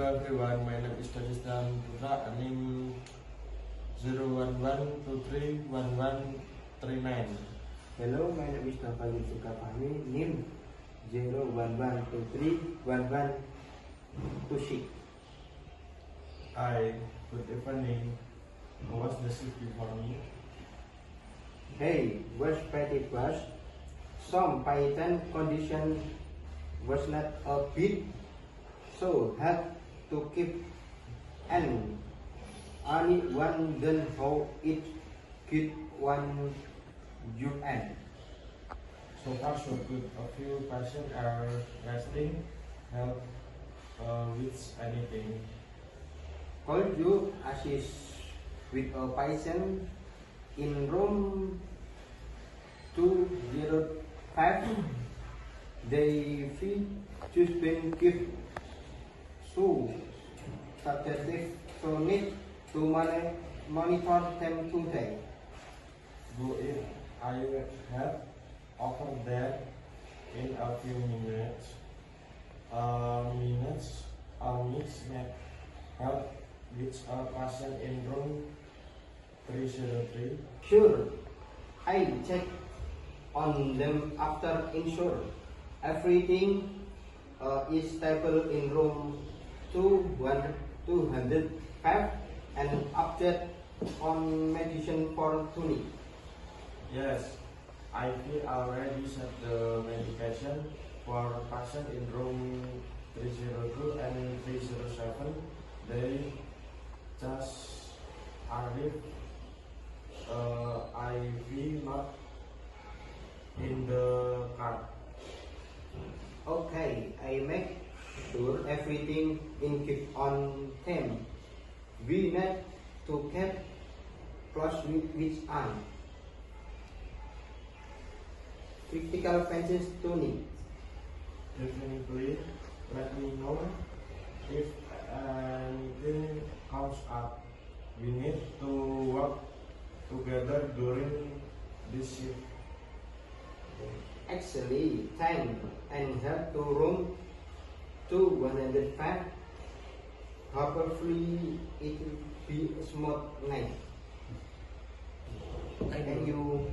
everyone, my name is Tristan Putra, NIM 011231139. Hello, my name is Nafalin Sukapani, NIM 011231126. Hi, good evening. What's the shift before me? Hey, was pretty fast. Some Python condition was not a bit, so had to keep and only one then how it could one UN. So far so good. A few patients are resting. Help with anything. Could you assist with a patient in room 205? They feel just been given so subjective, so need to monitor them today. Go in. I will help over there in a few minutes. Help with a patient in room 303. Sure, I check on them after ensure everything is stable in room 205 and update on medicine for Tony. Yes, I feel already set the medication for patient in room 302 and 307. They just arrived. IV not in the car. Okay, I make sure everything in keep on time. We need to keep close with each eye. Critical fences Tony. Definitely, let me know if anything comes up. We need to work together during this shift. Actually, time and help to room 205. Hopefully, it will be a smooth night. Thank you.